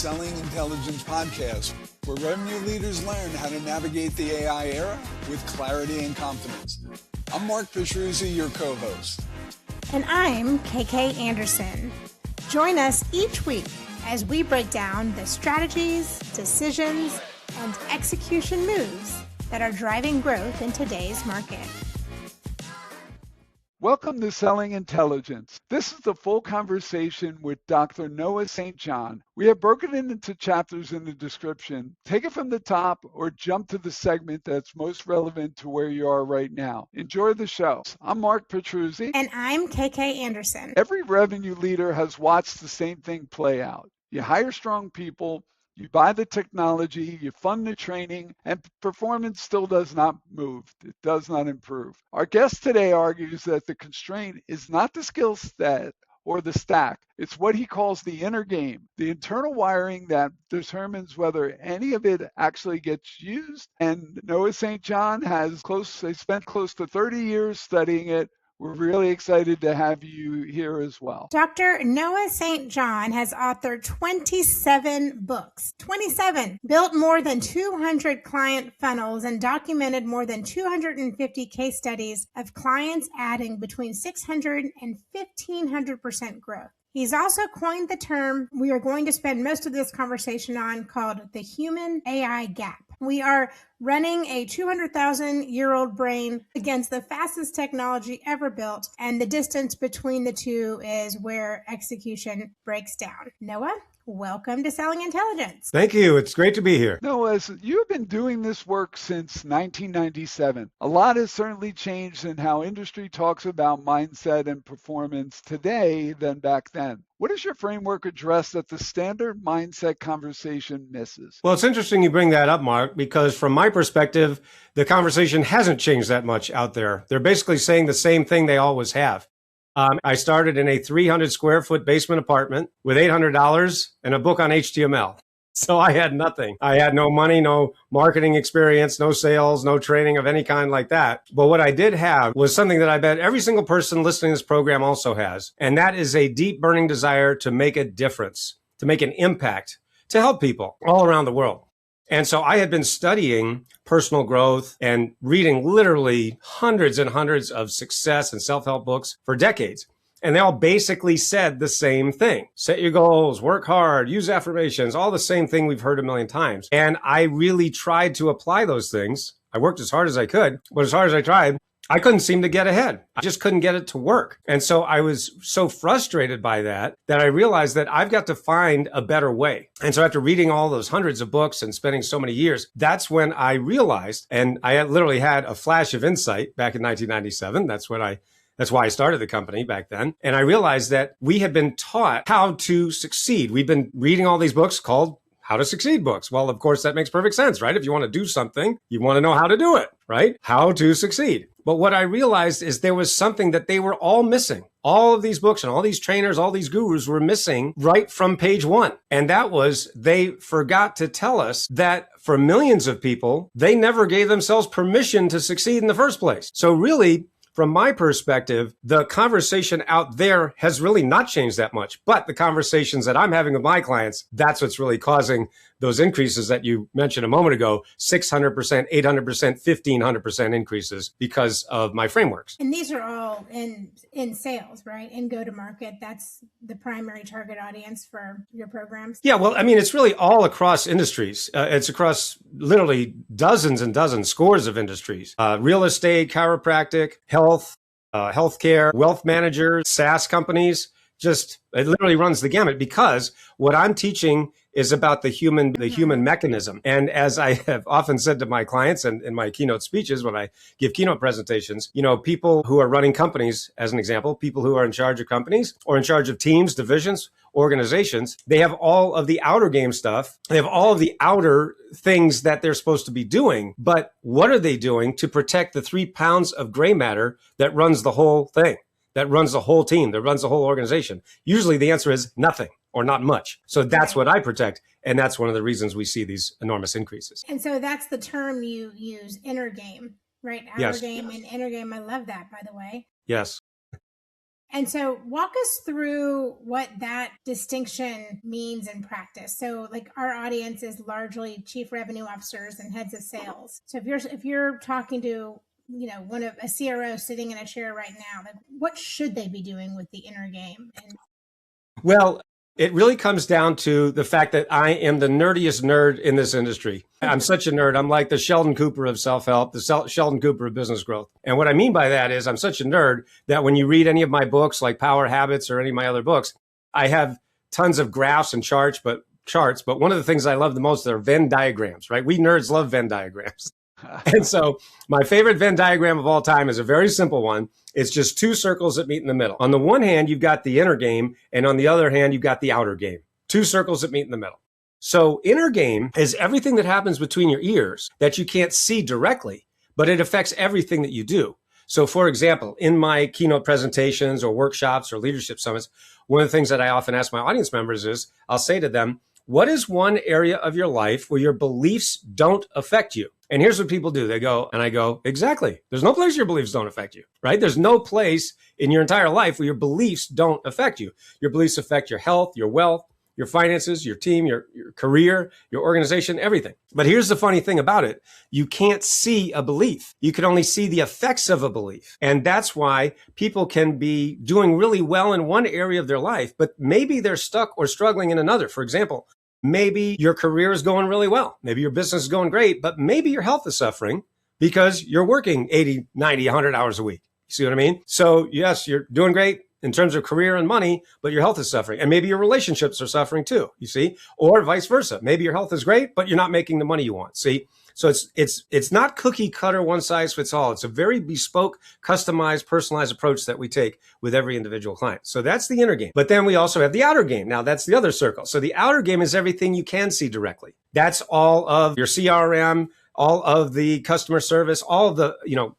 Selling Intelligence podcast, where revenue leaders learn how to navigate the AI era with clarity and confidence. I'm Mark Petruzzi, your co-host. And I'm KK Anderson. Join us each week as we break down the strategies, decisions, and execution moves that are driving growth in today's market. Welcome to Selling Intelligence. This is the full conversation with Dr. Noah St. John. We have broken it into chapters in the description. Take it from the top or jump to the segment that's most relevant to where you are right now. Enjoy the show. I'm Mark Petruzzi. And I'm KK Anderson. Every revenue leader has watched the same thing play out. You hire strong people, you buy the technology, you fund the training, and performance still does not move. It does not improve. Our guest today argues that the constraint is not the skill set or the stack. It's what he calls the inner game, the internal wiring that determines whether any of it actually gets used. And Noah St. John spent close to 30 years studying it. We're really excited to have you here as well. Dr. Noah St. John has authored 27 books, 27, built more than 200 client funnels, and documented more than 250 case studies of clients adding between 600 and 1,500% growth. He's also coined the term we are going to spend most of this conversation on called the human AI gap. We are running a 200,000-year-old brain against the fastest technology ever built, and the distance between the two is where execution breaks down. Noah, welcome to Selling Intelligence. Thank you. It's great to be here. Noah, you've been doing this work since 1997. A lot has certainly changed in how industry talks about mindset and performance today than back then. What does your framework address that the standard mindset conversation misses? Well, it's interesting you bring that up, Mark, because from my perspective, the conversation hasn't changed that much out there. They're basically saying the same thing they always have. I started in a 300 square foot basement apartment with $800 and a book on HTML. So I had nothing. I had no money, no marketing experience, no sales, no training of any kind like that. But what I did have was something that I bet every single person listening to this program also has. And that is a deep burning desire to make a difference, to make an impact, to help people all around the world. And so I had been studying personal growth and reading literally hundreds and hundreds of success and self-help books for decades. And they all basically said the same thing. Set your goals, work hard, use affirmations, all the same thing we've heard a million times. And I really tried to apply those things. I worked as hard as I could, but as hard as I tried, I couldn't seem to get ahead. I just couldn't get it to work. And so I was so frustrated by that I realized that I've got to find a better way. And so after reading all those hundreds of books and spending so many years, that's when I realized, and I had literally had a flash of insight back in 1997. That's why I started the company back then. And I realized that we had been taught how to succeed. We've been reading all these books called How to Succeed books. Well, of course, that makes perfect sense, right? If you want to do something, you want to know how to do it, right? How to succeed. But what I realized is there was something that they were all missing. All of these books and all these trainers, all these gurus were missing right from page one. And that was they forgot to tell us that for millions of people, they never gave themselves permission to succeed in the first place. So really, from my perspective, the conversation out there has really not changed that much. But the conversations that I'm having with my clients, that's what's really causing those increases that you mentioned a moment ago, 600%, 800%, 1,500% increases because of my frameworks. And these are all in sales, right? In go-to-market, that's the primary target audience for your programs? Yeah, well, I mean, it's really all across industries. It's across literally dozens and dozens, scores of industries. Real estate, chiropractic, healthcare, wealth managers, SaaS companies. Just it literally runs the gamut because what I'm teaching is about the human mechanism. And as I have often said to my clients and in my keynote speeches, when I give keynote presentations, people who are running companies, as an example, people who are in charge of companies or in charge of teams, divisions, organizations, they have all of the outer game stuff. They have all of the outer things that they're supposed to be doing. But what are they doing to protect the 3 pounds of gray matter that runs the whole thing, that runs the whole team, that runs the whole organization? Usually the answer is nothing or not much. So that's what I protect. And that's one of the reasons we see these enormous increases. And so that's the term you use, inner game, right? Outer game and inner game. I love that, by the way. Yes. And so walk us through what that distinction means in practice. So like our audience is largely chief revenue officers and heads of sales. So if you're talking to, one of a CRO sitting in a chair right now, like what should they be doing with the inner game? Well, it really comes down to the fact that I am the nerdiest nerd in this industry. I'm such a nerd. I'm like the Sheldon Cooper of self-help, the Sheldon Cooper of business growth. And what I mean by that is I'm such a nerd that when you read any of my books, like Power Habits or any of my other books, I have tons of graphs and charts. But one of the things I love the most are Venn diagrams, right? We nerds love Venn diagrams. And so my favorite Venn diagram of all time is a very simple one. It's just two circles that meet in the middle. On the one hand, you've got the inner game, and on the other hand, you've got the outer game. Two circles that meet in the middle. So inner game is everything that happens between your ears that you can't see directly, but it affects everything that you do. So for example, in my keynote presentations or workshops or leadership summits, one of the things that I often ask my audience members is, I'll say to them, what is one area of your life where your beliefs don't affect you? And here's what people do. They go, and I go, exactly. There's no place your beliefs don't affect you, right? There's no place in your entire life where your beliefs don't affect you. Your beliefs affect your health, your wealth, your finances, your team, your career, your organization, everything. But here's the funny thing about it. You can't see a belief. You can only see the effects of a belief. And that's why people can be doing really well in one area of their life, but maybe they're stuck or struggling in another. For example, maybe your career is going really well. Maybe your business is going great, but maybe your health is suffering because you're working 80, 90, 100 hours a week. You see what I mean? So yes, you're doing great in terms of career and money, but your health is suffering. And maybe your relationships are suffering too, you see? Or vice versa. Maybe your health is great, but you're not making the money you want, see? So it's not cookie cutter, one size fits all. It's a very bespoke, customized, personalized approach that we take with every individual client. So that's the inner game. But then we also have the outer game. Now that's the other circle. So the outer game is everything you can see directly. That's all of your CRM, all of the customer service, all of the,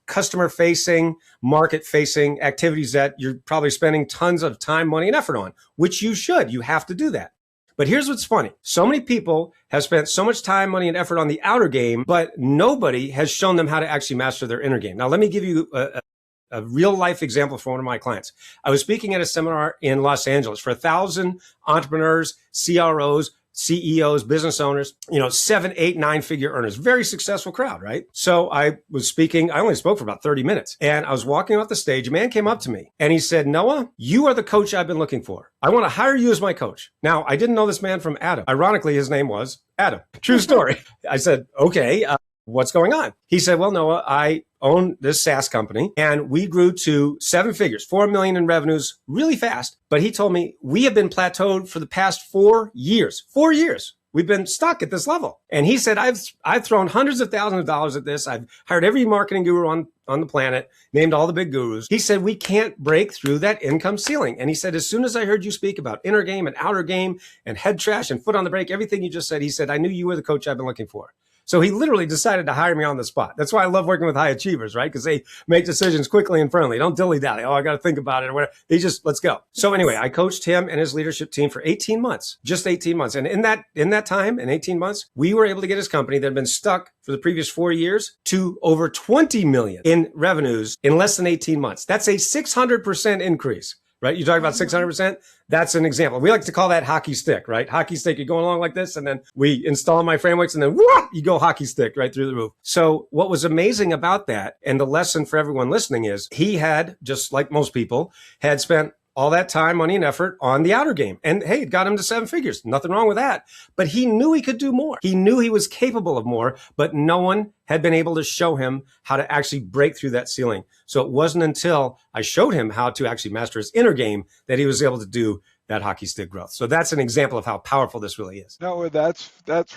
customer facing, market facing activities that you're probably spending tons of time, money, and effort on, which you should. You have to do that. But here's what's funny. So many people have spent so much time, money, and effort on the outer game, but nobody has shown them how to actually master their inner game. Now, let me give you a real life example from one of my clients. I was speaking at a seminar in Los Angeles for 1,000 entrepreneurs, CROs, CEOs, business owners, 7, 8, 9-figure earners, very successful crowd, right? So I was speaking, I only spoke for about 30 minutes and I was walking off the stage. A man came up to me and he said, Noah, you are the coach I've been looking for. I want to hire you as my coach. Now, I didn't know this man from Adam. Ironically, his name was Adam. True story. I said, okay, what's going on? He said, well, Noah, I own this SaaS company and we grew to 7 figures, 4 million in revenues really fast. But he told me we have been plateaued for the past 4 years. 4 years. We've been stuck at this level. And he said, I've thrown hundreds of thousands of dollars at this. I've hired every marketing guru on the planet, named all the big gurus. He said, we can't break through that income ceiling. And he said, as soon as I heard you speak about inner game and outer game and head trash and foot on the brake, everything you just said, he said, I knew you were the coach I've been looking for. So he literally decided to hire me on the spot. That's why I love working with high achievers, right? Because they make decisions quickly and friendly. Don't dilly-dally. Oh, I got to think about it or whatever. They just, let's go. So anyway, I coached him and his leadership team for 18 months, just 18 months. And in that time, in 18 months, we were able to get his company that had been stuck for the previous 4 years to over 20 million in revenues in less than 18 months. That's a 600% increase. Right? You talk about 600%. That's an example. We like to call that hockey stick, right? Hockey stick, you're going along like this, and then we install my frameworks, and then whoop, you go hockey stick right through the roof. So what was amazing about that, and the lesson for everyone listening is he had, just like most people, had spent all that time, money, and effort on the outer game. And hey, it got him to 7 figures. Nothing wrong with that. But he knew he could do more. He knew he was capable of more, but no one had been able to show him how to actually break through that ceiling. So it wasn't until I showed him how to actually master his inner game that he was able to do that hockey stick growth. So that's an example of how powerful this really is. No, that's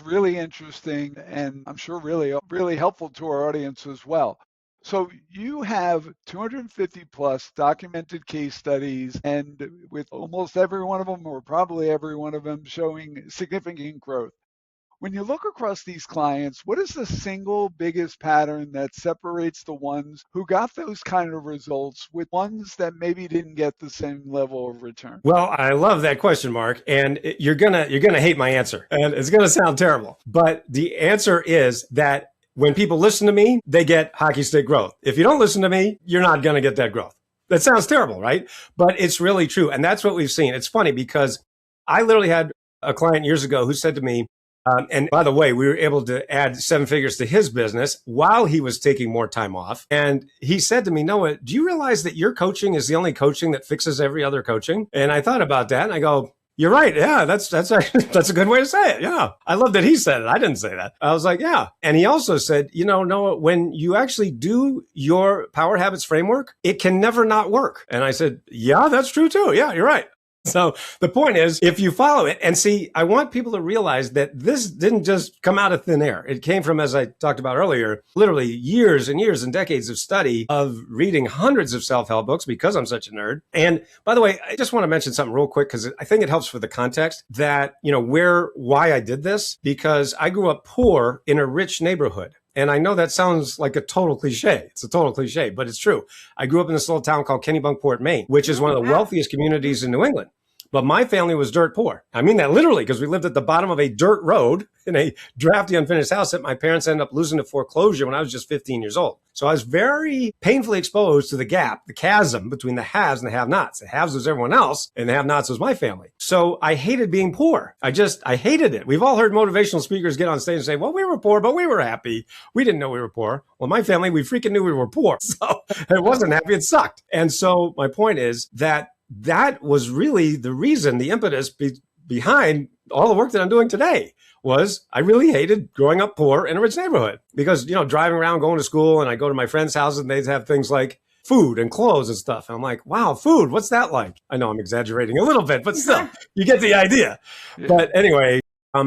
really interesting, and I'm sure really helpful to our audience as well. So you have 250 plus documented case studies, and with almost every one of them, or probably every one of them, showing significant growth. When you look across these clients, what is the single biggest pattern that separates the ones who got those kind of results with ones that maybe didn't get the same level of return? Well, I love that question, Mark, and you're gonna hate my answer, and it's gonna sound terrible, but the answer is that when people listen to me, they get hockey stick growth. If you don't listen to me, you're not going to get that growth. That sounds terrible, right? But it's really true. And that's what we've seen. It's funny because I literally had a client years ago who said to me, and by the way, we were able to add 7 figures to his business while he was taking more time off. And he said to me, Noah, do you realize that your coaching is the only coaching that fixes every other coaching? And I thought about that and I go, you're right. Yeah, that's a good way to say it. Yeah. I love that he said it. I didn't say that. I was like, yeah. And he also said, Noah, when you actually do your Power Habits framework, it can never not work. And I said, yeah, that's true too. Yeah, you're right. So the point is, if you follow it and see, I want people to realize that this didn't just come out of thin air. It came from, as I talked about earlier, literally years and years and decades of study of reading hundreds of self-help books because I'm such a nerd. And by the way, I just want to mention something real quick because I think it helps for the context that, why I did this, because I grew up poor in a rich neighborhood. And I know that sounds like a total cliche. It's a total cliche, but it's true. I grew up in this little town called Kennebunkport, Maine, which is one of the wealthiest communities in New England. But my family was dirt poor. I mean that literally because we lived at the bottom of a dirt road in a drafty, unfinished house that my parents ended up losing to foreclosure when I was just 15 years old. So I was very painfully exposed to the gap, the chasm between the haves and the have-nots. The haves was everyone else, and the have-nots was my family. So I hated being poor. I hated it. We've all heard motivational speakers get on stage and say, well, we were poor, but we were happy. We didn't know we were poor. Well, my family, we freaking knew we were poor. So it wasn't happy. It sucked. And so my point is that was really the reason, the impetus behind all the work that I'm doing today was I really hated growing up poor in a rich neighborhood because, driving around, going to school, and I go to my friends' houses and they'd have things like food and clothes and stuff. And I'm like, wow, food, what's that like? I know I'm exaggerating a little bit, but still, you get the idea. Yeah. But anyway,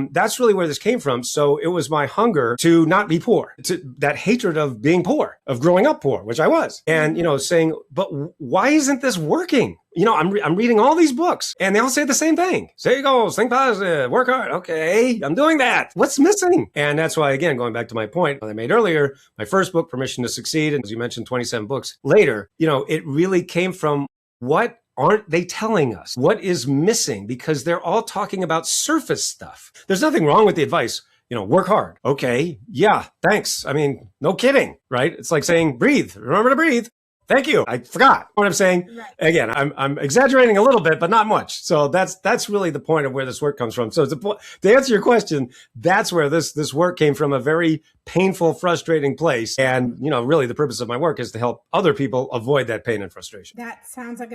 that's really where this came from. So it was my hunger to not be poor, to that hatred of being poor, of growing up poor, which I was. And, saying, but why isn't this working? I'm reading all these books and they all say the same thing. Say goals, think positive, work hard. Okay, I'm doing that. What's missing? And that's why, again, going back to my point that I made earlier, my first book, Permission to Succeed, and as you mentioned, 27 books later, it really came from what aren't they telling us? What is missing? Because they're all talking about surface stuff. There's nothing wrong with the advice. Work hard. Okay. Yeah. Thanks. I mean, no kidding, right? It's like saying, breathe. Remember to breathe. Thank you. I forgot what I'm saying. Right. Again, I'm exaggerating a little bit, but not much. So that's really the point of where this work comes from. So to answer your question, that's where this work came from, a very painful, frustrating place. And, really the purpose of my work is to help other people avoid that pain and frustration. That sounds like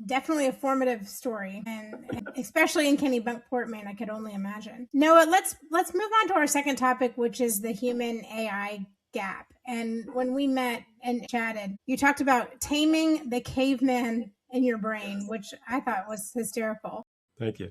definitely a formative story, and especially in Kennebunkport, Maine, I could only imagine. Noah, let's move on to our second topic, which is the human AI gap. And when we met and chatted, you talked about taming the caveman in your brain, which I thought was hysterical. Thank you.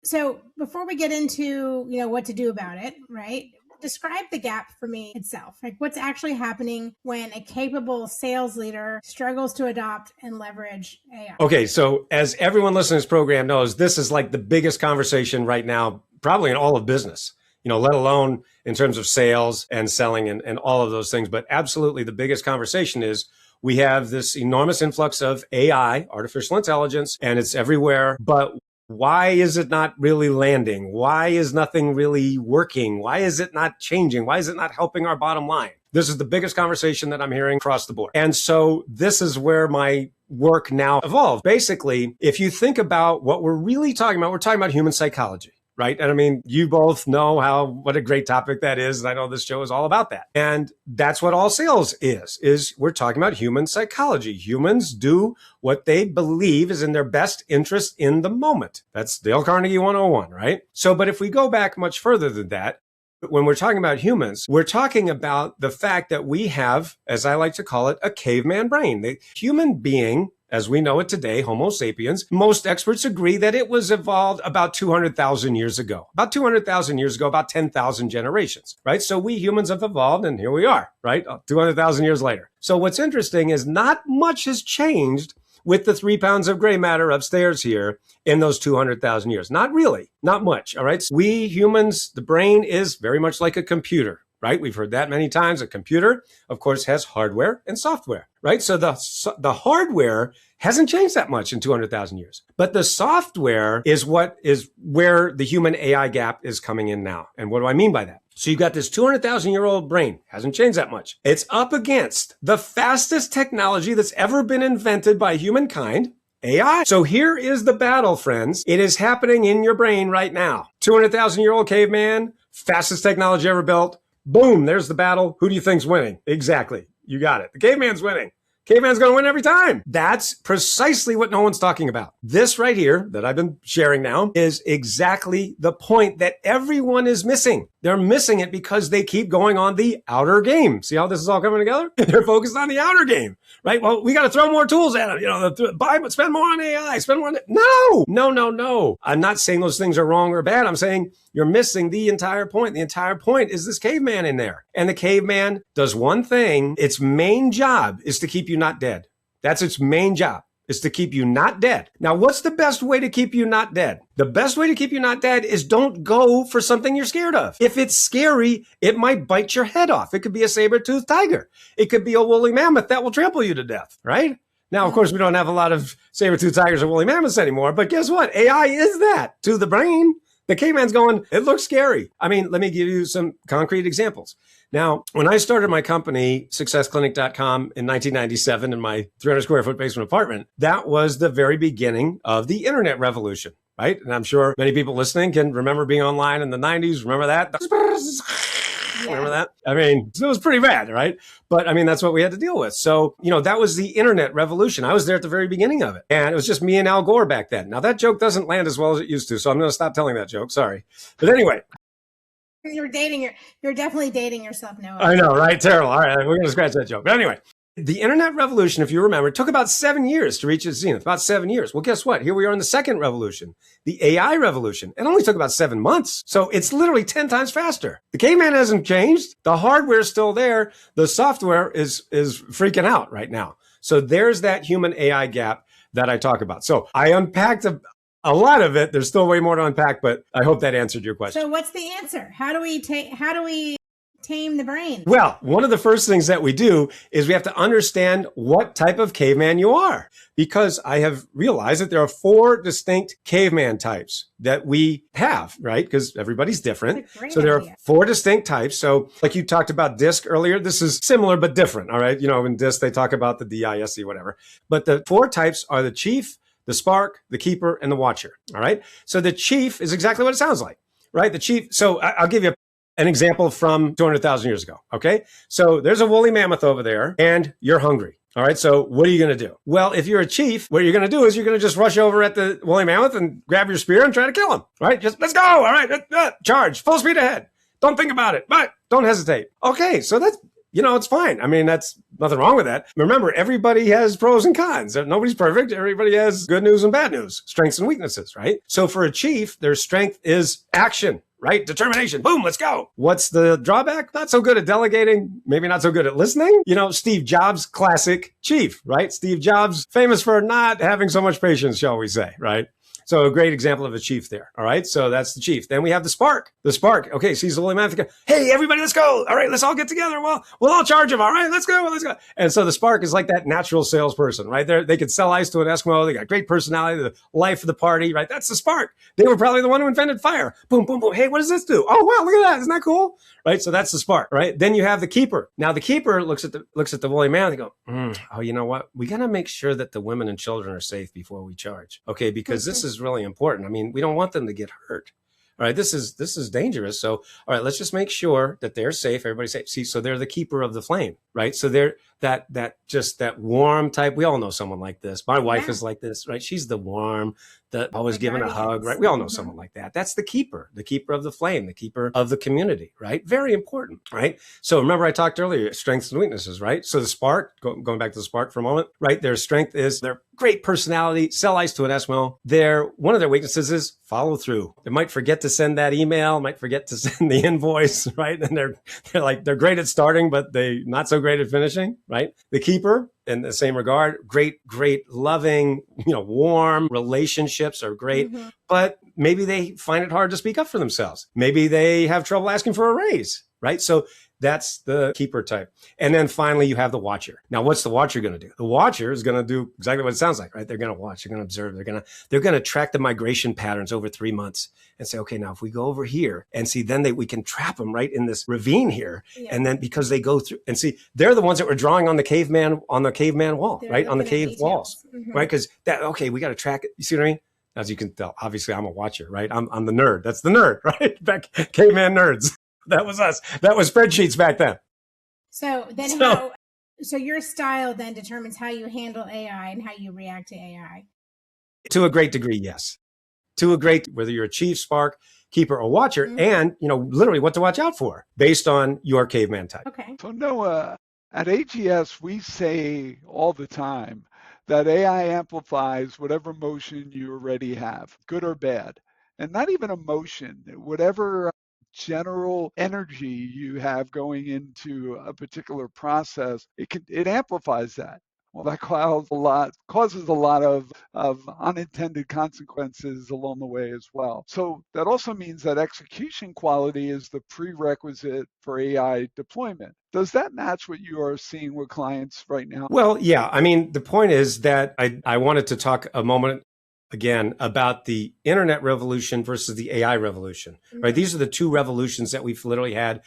So before we get into, what to do about it, right? Describe the gap for me itself. Like what's actually happening when a capable sales leader struggles to adopt and leverage AI. Okay. So as everyone listening to this program knows, this is like the biggest conversation right now, probably in all of business, let alone in terms of sales and selling and all of those things. But absolutely the biggest conversation is we have this enormous influx of AI, artificial intelligence, and it's everywhere. But why is it not really landing? Why is nothing really working? Why is it not changing? Why is it not helping our bottom line? This is the biggest conversation that I'm hearing across the board. And so this is where my work now evolved. Basically, if you think about what we're really talking about, we're talking about human psychology. Right. And I mean, you both know what a great topic that is. And I know this show is all about that. And that's what all sales is we're talking about human psychology. Humans do what they believe is in their best interest in the moment. That's Dale Carnegie 101, right? So, but if we go back much further than that, when we're talking about humans, we're talking about the fact that we have, as I like to call it, a caveman brain. The human being, as we know it today, Homo sapiens, most experts agree that it was evolved about 200,000 years ago. About 200,000 years ago, about 10,000 generations, right? So we humans have evolved and here we are, right? 200,000 years later. So what's interesting is not much has changed with the 3 pounds of gray matter upstairs here in those 200,000 years. Not really, not much, all right? So we humans, the brain is very much like a computer. Right? We've heard that many times. A computer, of course, has hardware and software, right? So the hardware hasn't changed that much in 200,000 years. But the software is where the human AI gap is coming in now. And what do I mean by that? So you've got this 200,000-year-old brain, hasn't changed that much. It's up against the fastest technology that's ever been invented by humankind, AI. So here is the battle, friends. It is happening in your brain right now. 200,000-year-old caveman, fastest technology ever built. Boom, there's the battle. Who do you think's winning? Exactly. You got it. The caveman's winning. Caveman's going to win every time. That's precisely what no one's talking about. This right here that I've been sharing now is exactly the point that everyone is missing. They're missing it because they keep going on the outer game. See how this is all coming together? They're focused on the outer game, right? Well, we got to throw more tools at it. Buy, spend more on AI, spend more on it. No. I'm not saying those things are wrong or bad. I'm saying you're missing the entire point. The entire point is this caveman in there. And the caveman does one thing. Its main job is to keep you not dead. That's its main job, is to keep you not dead. Now, what's the best way to keep you not dead? The best way to keep you not dead is don't go for something you're scared of. If it's scary, it might bite your head off. It could be a saber-toothed tiger. It could be a woolly mammoth that will trample you to death, right? Now, of course, we don't have a lot of saber-toothed tigers or woolly mammoths anymore, but guess what? AI is that to the brain. The caveman's going, it looks scary. I mean, let me give you some concrete examples. Now, when I started my company, successclinic.com, in 1997 in my 300 square foot basement apartment, that was the very beginning of the internet revolution, right? And I'm sure many people listening can remember being online in the 90s. Remember that? Remember that? I mean, it was pretty bad, right? But I mean, that's what we had to deal with. So, that was the internet revolution. I was there at the very beginning of it. And it was just me and Al Gore back then. Now, that joke doesn't land as well as it used to. So I'm going to stop telling that joke. Sorry. But anyway. You're definitely dating yourself, Noah. I know, right? Terrible. All right. We're going to scratch that joke. But anyway. The internet revolution, if you remember, took about 7 years to reach its zenith, about 7 years. Well, guess what? Here we are in the second revolution, the AI revolution. It only took about 7 months. So it's literally 10 times faster. The caveman hasn't changed. The hardware is still there. The software is freaking out right now. So there's that human AI gap that I talk about. So I unpacked a lot of it. There's still way more to unpack, but I hope that answered your question. So what's the answer? How do we tame the brain? Well, one of the first things that we do is we have to understand what type of caveman you are, because I have realized that there are 4 distinct caveman types that we have, right? Because everybody's different. So there are 4 distinct types. So like you talked about DISC earlier, this is similar but different, all right? In DISC, they talk about the DISC, whatever. But the 4 types are the chief, the spark, the keeper, and the watcher, all right? So the chief is exactly what it sounds like, right? The chief, so I'll give you an example from 200,000 years ago, okay? So there's a woolly mammoth over there, and you're hungry. All right, so what are you going to do? Well, if you're a chief, what you're going to do is you're going to just rush over at the woolly mammoth and grab your spear and try to kill him. All right, just let's go. All right, charge, full speed ahead. Don't think about it, but don't hesitate. Okay, so that's, it's fine. I mean, that's nothing wrong with that. Remember, everybody has pros and cons. Nobody's perfect. Everybody has good news and bad news, strengths and weaknesses, right? So for a chief, their strength is action. Right? Determination. Boom, let's go. What's the drawback? Not so good at delegating, maybe not so good at listening. Steve Jobs, classic chief, right? Steve Jobs, famous for not having so much patience, shall we say, right? So a great example of a chief there. All right. So that's the chief. Then we have the spark. The spark. Okay. Sees the woolly mammoth. Hey, everybody, let's go. All right. Let's all get together. Well, we'll all charge him. All right. Let's go. Let's go. And so the spark is like that natural salesperson, right? They could sell ice to an Eskimo. They got great personality, the life of the party, right? That's the spark. They were probably the one who invented fire. Boom, boom, boom. Hey, what does this do? Oh, wow. Look at that. Isn't that cool? Right. So that's the spark, right? Then you have the keeper. Now the keeper looks at the woolly mammoth and go, oh, you know what? We got to make sure that the women and children are safe before we charge. Okay. Because this is really important. I mean, we don't want them to get hurt. All right, this is dangerous. So, all right, let's just make sure that they're safe. Everybody's safe. See, so they're the keeper of the flame, right? So they're that warm type. We all know someone like this. My wife is like this, right? She's the warm, always giving a hug, right? We all know someone like that. That's the keeper of the flame, the keeper of the community, right? Very important, right? So remember I talked earlier, strengths and weaknesses, right? So the spark, going back to the spark for a moment, right? Their strength is their great personality, sell ice to an Eskimo. One of their weaknesses is follow through. They might forget to send that email, might forget to send the invoice, right? And they're great at starting, but they not so great at finishing, right? The keeper, in the same regard, great, loving, warm relationships are great, but maybe they find it hard to speak up for themselves. Maybe they have trouble asking for a raise. right? So that's the keeper type. And then finally, you have the watcher. Now, what's the watcher going to do? The watcher is going to do exactly what it sounds like, right? They're going to watch, they're going to observe, they're going to track the migration patterns over 3 months and say, okay, now if we go over here and see, then we can trap them right in this ravine here. Yeah. And then because they go through and see, they're the ones that were drawing on the caveman wall, they're right? On the cave walls, right? Because okay, we got to track it. You see what I mean? As you can tell, obviously I'm a watcher, right? I'm the nerd. That's the nerd, right? Back caveman nerds. That was us. That was spreadsheets back then. So your style then determines how you handle AI and how you react to AI. To a great degree, yes. To a great, whether you're a chief, spark, keeper, or watcher, and literally what to watch out for based on your caveman type. Okay. So Noah, at AGS, we say all the time that AI amplifies whatever emotion you already have, good or bad, and not even emotion, whatever general energy you have going into a particular process, it amplifies that. Well, that causes a lot of unintended consequences along the way as well. So that also means that execution quality is the prerequisite for AI deployment. Does that match what you are seeing with clients right now? Well, yeah. I mean, the point is that I wanted to talk a moment again about the internet revolution versus the AI revolution, right? These are the two revolutions that we've literally had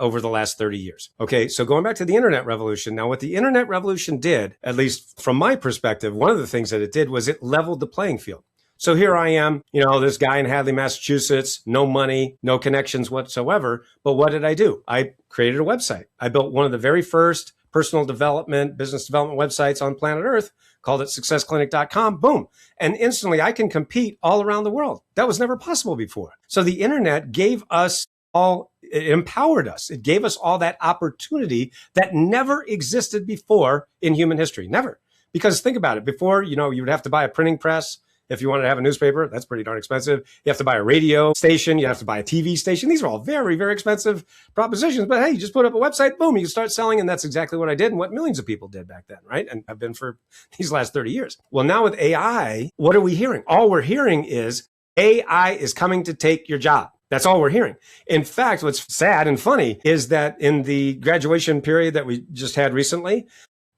over the last 30 years. Okay, so going back to the internet revolution, now what the internet revolution did, at least from my perspective, one of the things that it did was it leveled the playing field. So here I am, this guy in Hadley, Massachusetts, no money, no connections whatsoever. But what did I do? I created a website. I built one of the very first personal development, business development websites on planet Earth, called it successclinic.com. Boom. And instantly I can compete all around the world. That was never possible before. So the internet gave us it empowered us. It gave us all that opportunity that never existed before in human history. Never. Because think about it. Before, you would have to buy a printing press. If you wanted to have a newspaper, that's pretty darn expensive. You have to buy a radio station. You have to buy a TV station. These are all very, very expensive propositions. But hey, you just put up a website, boom, you can start selling. And that's exactly what I did and what millions of people did back then, right? And I've been for these last 30 years. Well, now with AI, what are we hearing? All we're hearing is AI is coming to take your job. That's all we're hearing. In fact, what's sad and funny is that in the graduation period that we just had recently,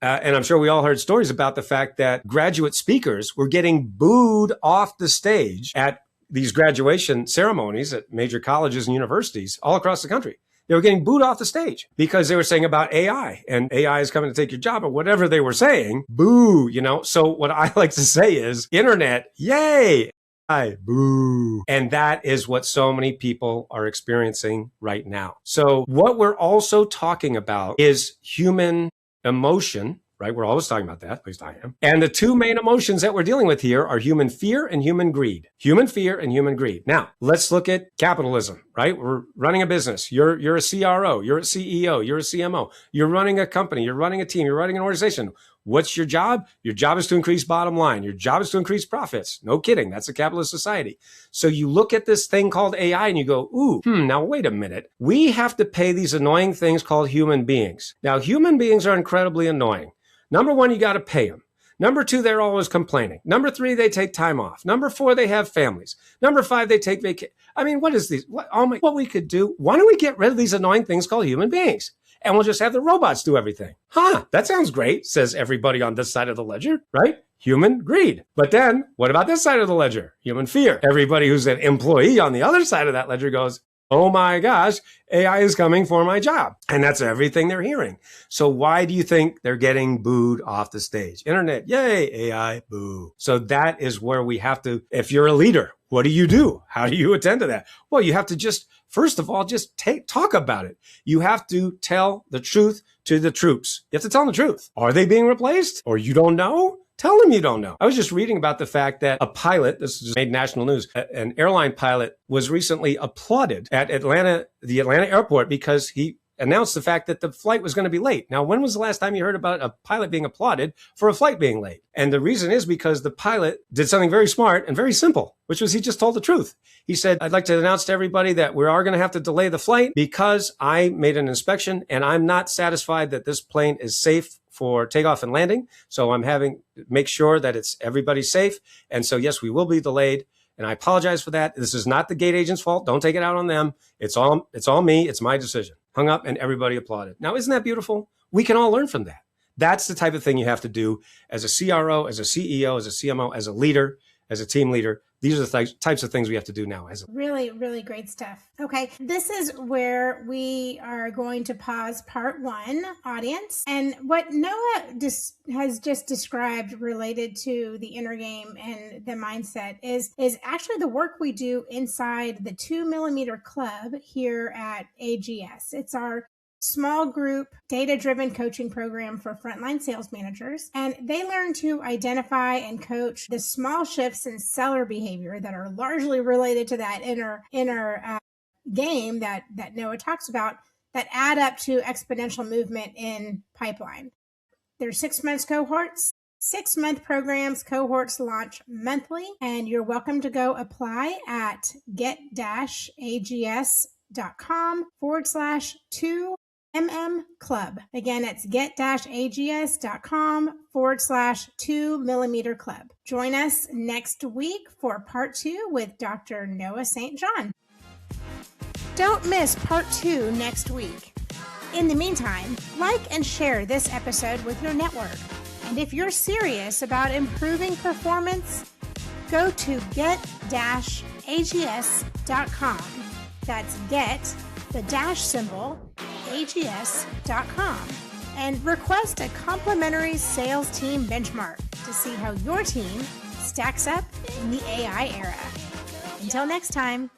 and I'm sure we all heard stories about the fact that graduate speakers were getting booed off the stage at these graduation ceremonies at major colleges and universities all across the country. They were getting booed off the stage because they were saying about AI and AI is coming to take your job or whatever they were saying. Boo, So what I like to say is internet, yay. Boo. And that is what so many people are experiencing right now. So what we're also talking about is human emotion, right? We're always talking about that, at least I am. And the two main emotions that we're dealing with here are human fear and human greed. Human fear and human greed. Now, let's look at capitalism, right? We're running a business. You're a CRO, you're a CEO, you're a CMO. You're running a company, you're running a team, you're running an organization. What's your job? Your job is to increase bottom line. Your job is to increase profits. No kidding. That's a capitalist society. So you look at this thing called AI and you go, now wait a minute. We have to pay these annoying things called human beings. Now, human beings are incredibly annoying. Number one, you got to pay them. Number two, they're always complaining. Number three, they take time off. Number four, they have families. Number five, they take vacation. I mean, what is these? What we could do? Why don't we get rid of these annoying things called human beings? And we'll just have the robots do everything. That sounds great, says everybody on this side of the ledger, right? Human greed. But then what about this side of the ledger? Human fear. Everybody who's an employee on the other side of that ledger goes, oh my gosh, AI is coming for my job. And that's everything they're hearing. So why do you think they're getting booed off the stage? Internet, yay, AI, boo. So that is where we have to, if you're a leader, what do you do? How do you attend to that? Well, you have to just, first of all, just talk about it. You have to tell the truth to the troops. You have to tell them the truth. Are they being replaced? Or you don't know? Tell them you don't know. I was just reading about the fact that a pilot, this just made national news, an airline pilot was recently applauded at the Atlanta airport because he announced the fact that the flight was going to be late. Now, when was the last time you heard about a pilot being applauded for a flight being late? And the reason is because the pilot did something very smart and very simple, which was he just told the truth. He said, I'd like to announce to everybody that we are going to have to delay the flight because I made an inspection and I'm not satisfied that this plane is safe for takeoff and landing. So I'm make sure that everybody's safe. And so, yes, we will be delayed. And I apologize for that. This is not the gate agent's fault. Don't take it out on them. It's all me. It's my decision. hung up, and everybody applauded. Now, isn't that beautiful? We can all learn from that. That's the type of thing you have to do as a CRO, as a CEO, as a CMO, as a leader, as a team leader. These are the types of things we have to do now. Really, really great stuff. Okay, this is where we are going to pause part one, audience. And what Noah has just described related to the inner game and the mindset is actually the work we do inside the 2 Millimeter Club here at AGS. It's our small group data-driven coaching program for frontline sales managers. And they learn to identify and coach the small shifts in seller behavior that are largely related to that inner game that Noah talks about that add up to exponential movement in pipeline. There's 6 months cohorts. 6-month programs, cohorts launch monthly, and you're welcome to go apply at get-ags.com/2 Club. Again, it's get-ags.com/2 Millimeter Club. Join us next week for part 2 with Dr. Noah St. John. Don't miss part 2 next week. In the meantime, like and share this episode with your network. And if you're serious about improving performance, go to get-ags.com. That's get, the dash symbol, ags.com, and request a complimentary sales team benchmark to see how your team stacks up in the AI era. Until next time.